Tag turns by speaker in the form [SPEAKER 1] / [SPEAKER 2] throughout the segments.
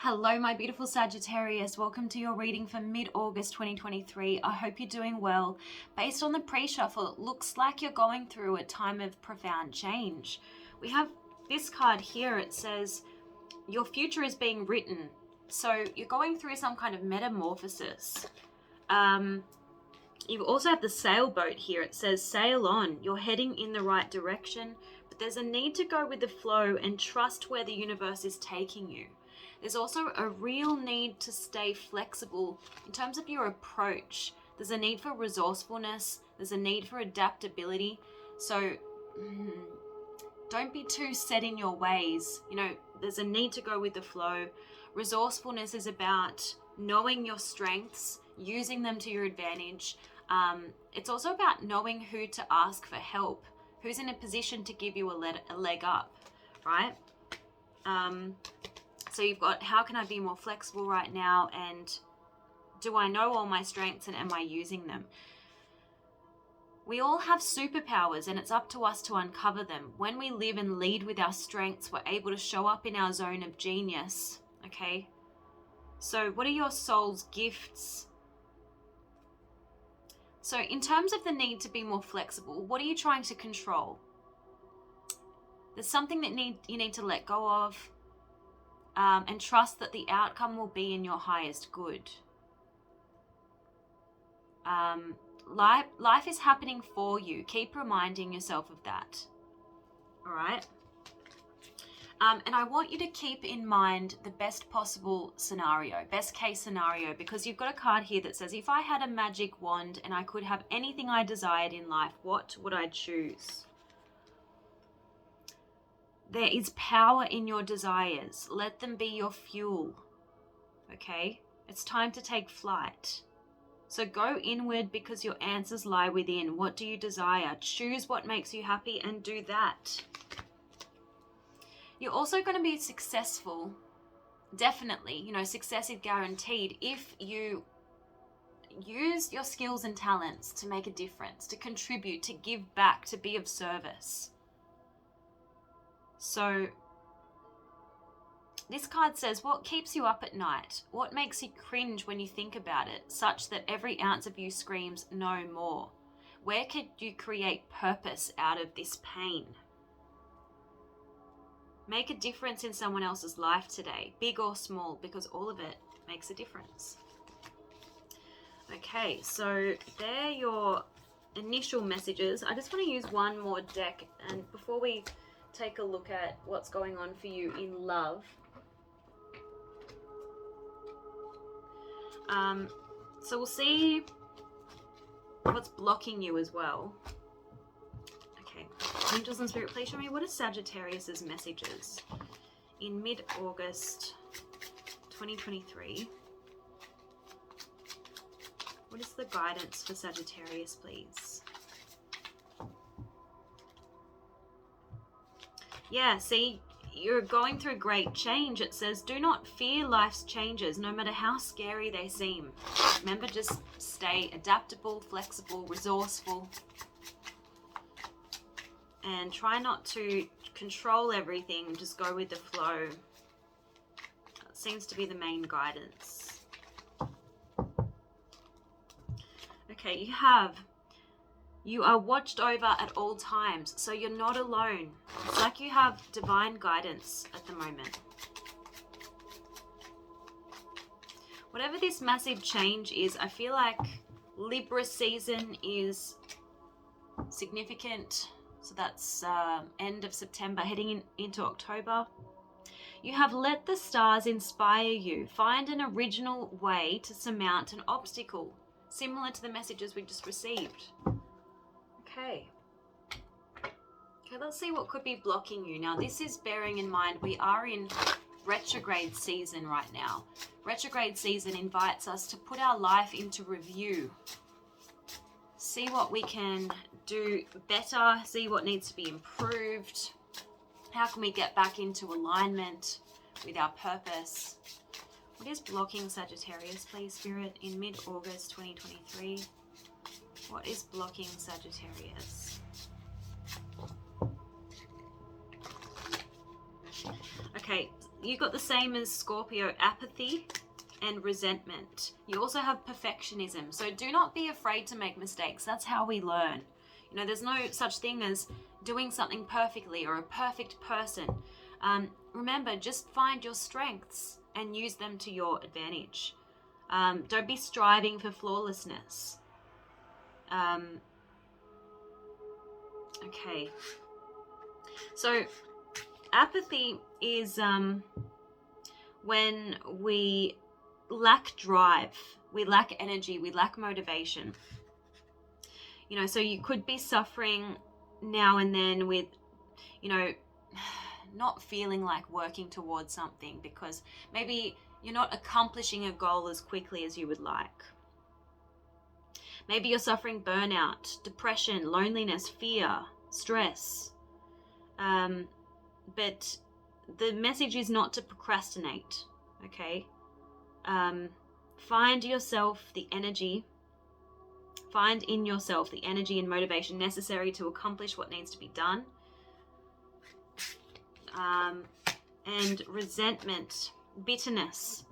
[SPEAKER 1] Hello, my beautiful Sagittarius. Welcome to your reading for mid-August 2023. I hope you're doing well. Based on the pre-shuffle, it looks like you're going through a time of profound change. We have this card here. It says, your future is being written. So you're going through some kind of metamorphosis. You also have the sailboat here. It says, sail on. You're heading in the right direction, but there's a need to go with the flow and trust where the universe is taking you. There's also a real need to stay flexible in terms of your approach. There's a need for resourcefulness. There's a need for adaptability. So don't be too set in your ways. You know, there's a need to go with the flow. Resourcefulness is about knowing your strengths, using them to your advantage. It's also about knowing who to ask for help, who's in a position to give you a leg up, right? So you've got, how can I be more flexible right now? And do I know all my strengths and am I using them? We all have superpowers and it's up to us to uncover them. When we live and lead with our strengths, we're able to show up in our zone of genius, okay? So what are your soul's gifts? So in terms of the need to be more flexible, what are you trying to control? There's something that you need to let go of. And trust that the outcome will be in your highest good. Life is happening for you. Keep reminding yourself of that. All right? And I want you to keep in mind the best possible scenario, best case scenario, because you've got a card here that says, if I had a magic wand and I could have anything I desired in life, what would I choose? There is power in your desires. Let them be your fuel. Okay? It's time to take flight. So go inward because your answers lie within. What do you desire? Choose what makes you happy and do that. You're also going to be successful. Definitely. You know, success is guaranteed if you use your skills and talents to make a difference, to contribute, to give back, to be of service. So this card says, what keeps you up at night? What makes you cringe when you think about it, such that every ounce of you screams no more? Where could you create purpose out of this pain? Make a difference in someone else's life today, big or small, because all of it makes a difference. Okay, so they're your initial messages. I just want to use one more deck, and before we take a look at what's going on for you in love. So we'll see what's blocking you as well. Okay, angels and spirit, please show me what are Sagittarius's messages in mid-August 2023. What is the guidance for Sagittarius, please? Yeah, see, you're going through great change. It says, do not fear life's changes, no matter how scary they seem. Remember, just stay adaptable, flexible, resourceful. And try not to control everything, just go with the flow. That seems to be the main guidance. Okay, you are watched over at all times, so you're not alone. It's like you have divine guidance at the moment. Whatever this massive change is, I feel like Libra season is significant. So that's end of September, heading into October. You have let the stars inspire you. Find an original way to surmount an obstacle, similar to the messages we just received. Okay, let's see what could be blocking you. Now, this is bearing in mind we are in retrograde season right now. Retrograde season invites us to put our life into review. See what we can do better, see what needs to be improved. How can we get back into alignment with our purpose? What is blocking Sagittarius, please, Spirit, in mid-August 2023? What is blocking Sagittarius? Okay, you got the same as Scorpio, apathy and resentment. You also have perfectionism. So do not be afraid to make mistakes. That's how we learn. You know, there's no such thing as doing something perfectly or a perfect person. Remember, just find your strengths and use them to your advantage. Don't be striving for flawlessness. Okay. So apathy is when we lack drive, we lack energy, we lack motivation. You know, so you could be suffering now and then with, you know, not feeling like working towards something because maybe you're not accomplishing a goal as quickly as you would like. Maybe you're suffering burnout, depression, loneliness, fear, stress. But the message is not to procrastinate, okay? Find in yourself the energy and motivation necessary to accomplish what needs to be done. And resentment, bitterness.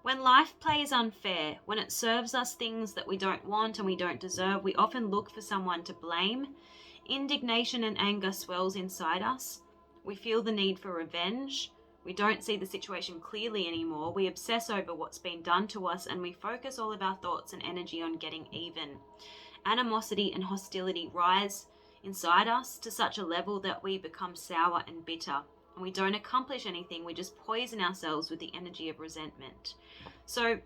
[SPEAKER 1] When life plays unfair, when it serves us things that we don't want and we don't deserve, we often look for someone to blame. Indignation and anger swells inside us. We feel the need for revenge. We don't see the situation clearly anymore. We obsess over what's been done to us and we focus all of our thoughts and energy on getting even. Animosity and hostility rise inside us to such a level that we become sour and bitter. And we don't accomplish anything. We just poison ourselves with the energy of resentment. So,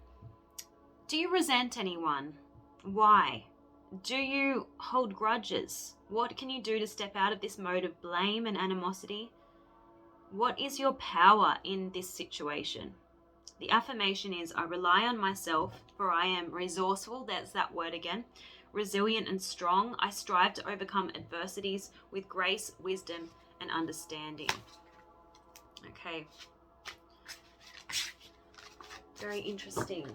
[SPEAKER 1] do you resent anyone? Why? Do you hold grudges? What can you do to step out of this mode of blame and animosity? What is your power in this situation? The affirmation is, I rely on myself, for I am resourceful, there's that word again, resilient and strong. I strive to overcome adversities with grace, wisdom, and understanding. Okay. Very interesting.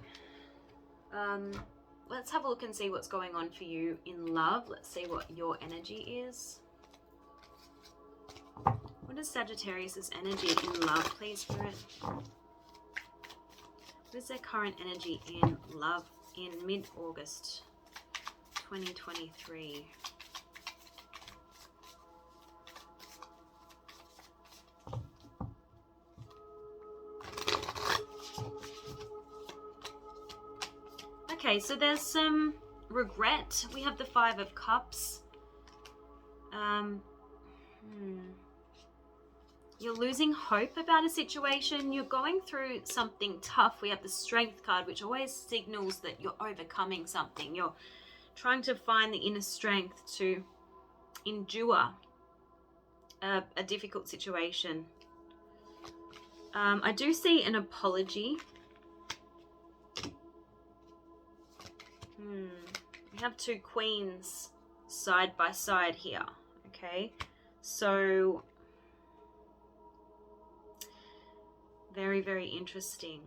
[SPEAKER 1] Let's have a look and see what's going on for you in love. Let's see what your energy is. What is Sagittarius' energy in love, please, Spirit? What is their current energy in love in mid-August 2023? Okay, so there's some regret. We have the Five of Cups. You're losing hope about a situation. You're going through something tough. We have the Strength card, which always signals that you're overcoming something. You're trying to find the inner strength to endure a difficult situation. I do see an apology. We have two queens side by side here. Okay, so very, very interesting.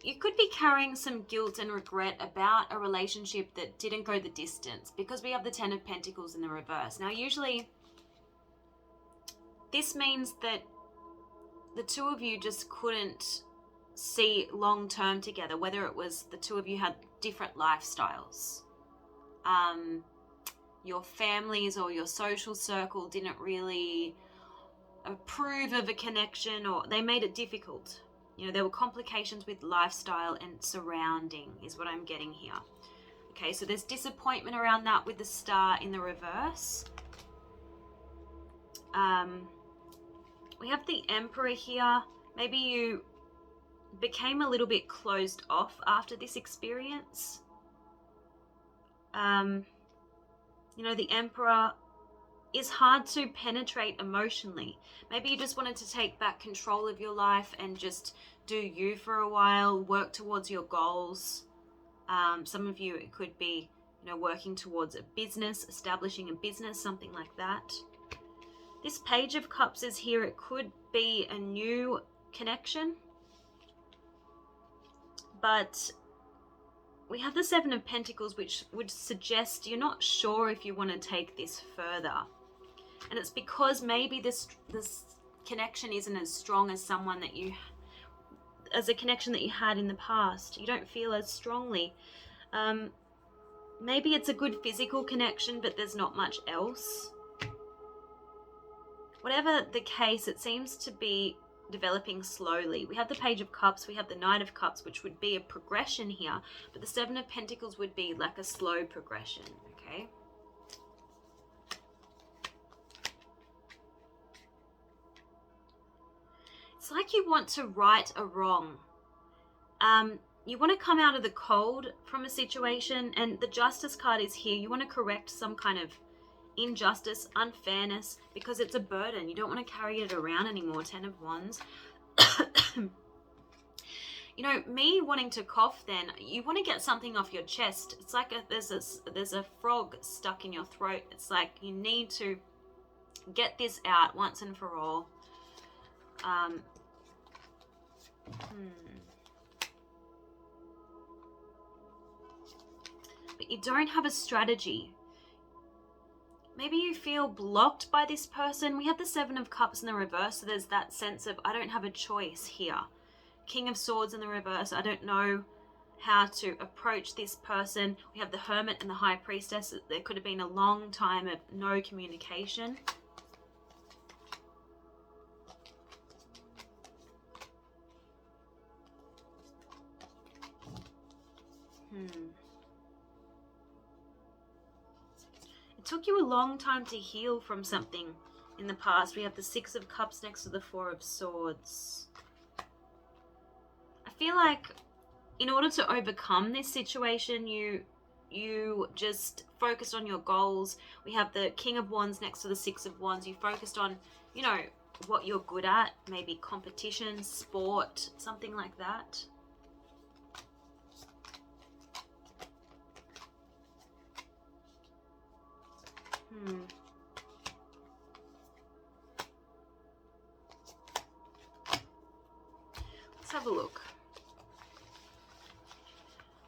[SPEAKER 1] You could be carrying some guilt and regret about a relationship that didn't go the distance because we have the Ten of Pentacles in the reverse. Now, usually this means that the two of you just couldn't see long term together, whether it was the two of you had different lifestyles. Your families or your social circle didn't really approve of a connection, or they made it difficult. You know, there were complications with lifestyle and surrounding is what I'm getting here. Okay, so there's disappointment around that with the Star in the reverse. We have the Emperor here. Maybe you became a little bit closed off after this experience. You know, the Emperor is hard to penetrate emotionally. Maybe you just wanted to take back control of your life and just do you for a while, work towards your goals. Some of you, it could be, you know, working towards a business, establishing a business, something like that. This Page of Cups is here. It could be a new connection. But we have the Seven of Pentacles, which would suggest you're not sure if you want to take this further. And it's because maybe this connection isn't as strong as someone that you, as a connection that you had in the past. You don't feel as strongly. Maybe it's a good physical connection, but there's not much else. Whatever the case, it seems to be developing slowly. We have the Page of Cups, we have the Knight of Cups, which would be a progression here, but the Seven of Pentacles would be like a slow progression, okay? It's like you want to right a wrong. You want to come out of the cold from a situation, and the Justice card is here. You want to correct some kind of injustice, unfairness, because it's a burden. You don't want to carry it around anymore. 10 of Wands. You know, me wanting to cough, then you want to get something off your chest. It's like there's a frog stuck in your throat. It's like you need to get this out once and for all. But you don't have a strategy. Maybe you feel blocked by this person. We have the Seven of Cups in the reverse, so there's that sense of I don't have a choice here. King of Swords in the reverse. I don't know how to approach this person. We have the Hermit and the High Priestess. There could have been a long time of no communication. It took you a long time to heal from something in the past. We have the Six of Cups next to the Four of Swords. I feel like in order to overcome this situation, you just focused on your goals. We have the King of Wands next to the Six of Wands. You focused on, you know, what you're good at, maybe competition, sport, something like that. Let's have a look.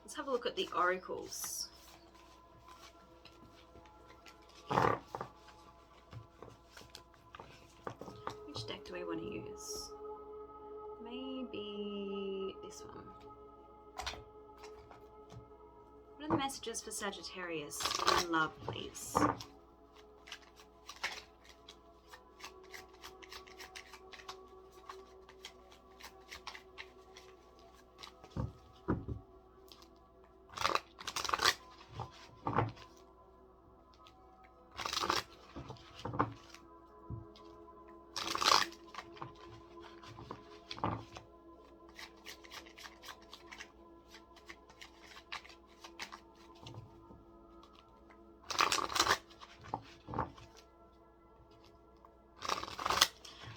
[SPEAKER 1] Let's have a look at the oracles. Which deck do we want to use? Maybe this one. What are the messages for Sagittarius in love, please?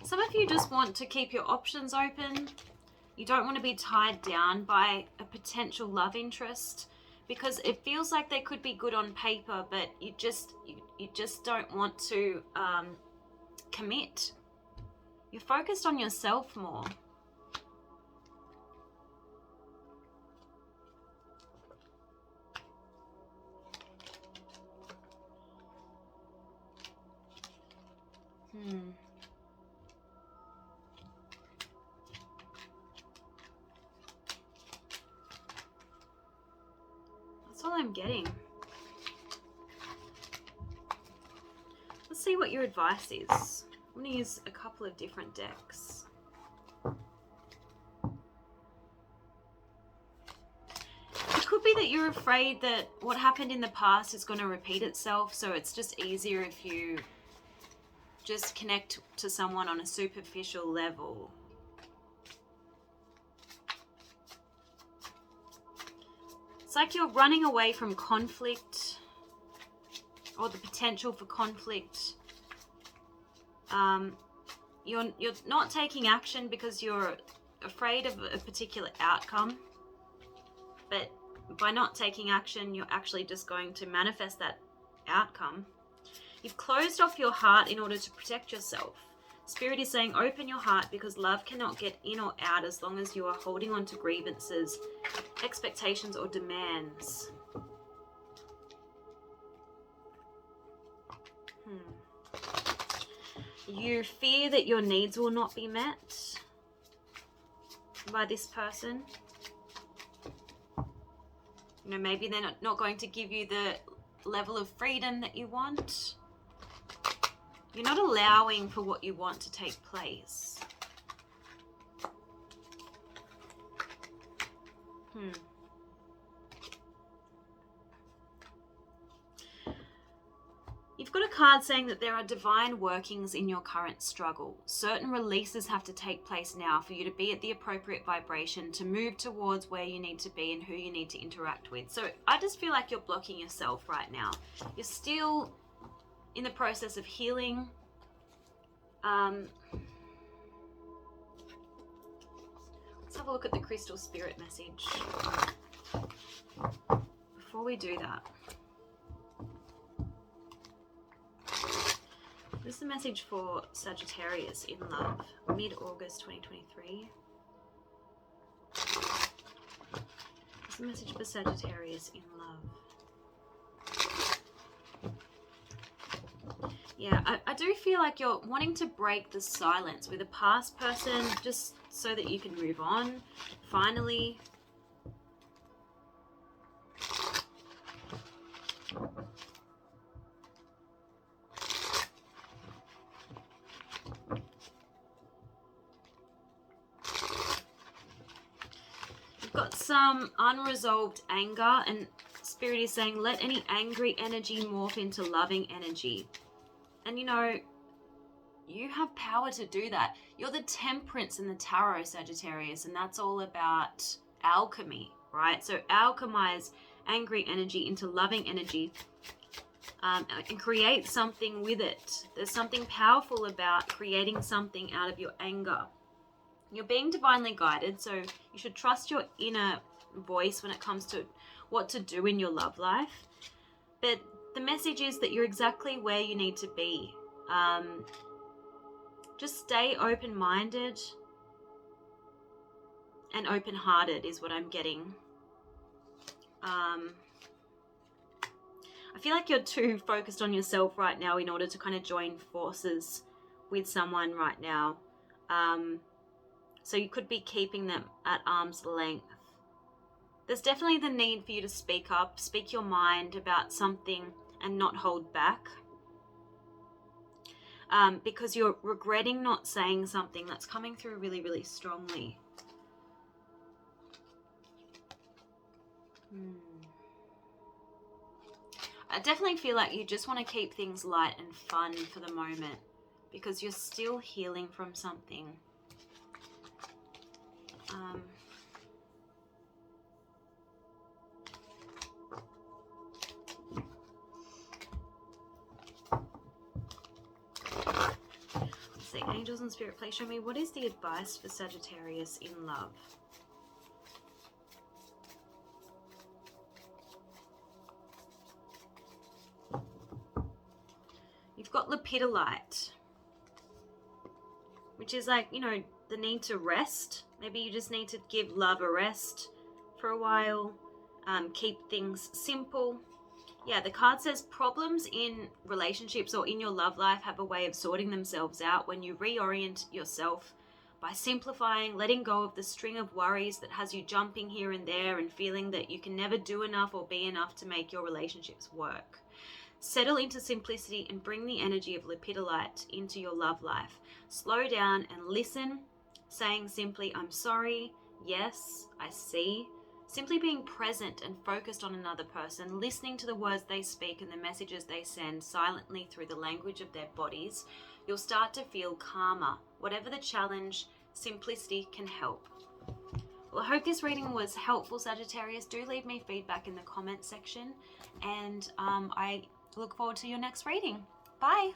[SPEAKER 1] Some of you just want to keep your options open. You don't want to be tied down by a potential love interest, because it feels like they could be good on paper, but you just don't want to commit. You're focused on yourself more. That's all I'm getting. Let's see what your advice is. I'm going to use a couple of different decks. It could be that you're afraid that what happened in the past is going to repeat itself, so it's just easier if you just connect to someone on a superficial level. It's like you're running away from conflict or the potential for conflict. You're not taking action because you're afraid of a particular outcome. But by not taking action, you're actually just going to manifest that outcome. You've closed off your heart in order to protect yourself. Spirit is saying open your heart because love cannot get in or out as long as you are holding on to grievances, expectations, or demands. You fear that your needs will not be met by this person. You know, maybe they're not going to give you the level of freedom that you want. You're not allowing for what you want to take place. You've got a card saying that there are divine workings in your current struggle. Certain releases have to take place now for you to be at the appropriate vibration to move towards where you need to be and who you need to interact with. So I just feel like you're blocking yourself right now. You're still in the process of healing. Let's have a look at the crystal spirit message before we do that. This is a message for Sagittarius in love, mid-August 2023. This is a message for Sagittarius in love. Yeah, I do feel like you're wanting to break the silence with a past person just so that you can move on, finally. Got some unresolved anger, and Spirit is saying let any angry energy morph into loving energy. And you know, you have power to do that. You're the Temperance in the Tarot, Sagittarius, and that's all about alchemy, right? So alchemize angry energy into loving energy, and create something with it. There's something powerful about creating something out of your anger. You're being divinely guided, so you should trust your inner voice when it comes to what to do in your love life. But the message is that you're exactly where you need to be. Just stay open-minded and open-hearted is what I'm getting. I feel like you're too focused on yourself right now in order to kind of join forces with someone right now. So you could be keeping them at arm's length. There's definitely the need for you to speak up, speak your mind about something and not hold back. Because you're regretting not saying something that's coming through really, really strongly. I definitely feel like you just want to keep things light and fun for the moment because you're still healing from something. Let's see, angels and spirit, please show me what is the advice for Sagittarius in love. You've got lepidolite, which is like, you know, the need to rest. Maybe you just need to give love a rest for a while. Keep things simple. Yeah, the card says problems in relationships or in your love life have a way of sorting themselves out when you reorient yourself by simplifying, letting go of the string of worries that has you jumping here and there and feeling that you can never do enough or be enough to make your relationships work. Settle into simplicity and bring the energy of lepidolite into your love life. Slow down and listen, saying simply, I'm sorry, yes, I see. Simply being present and focused on another person, listening to the words they speak and the messages they send silently through the language of their bodies, you'll start to feel calmer. Whatever the challenge, simplicity can help. Well, I hope this reading was helpful, Sagittarius. Do leave me feedback in the comment section, and I look forward to your next reading. Bye!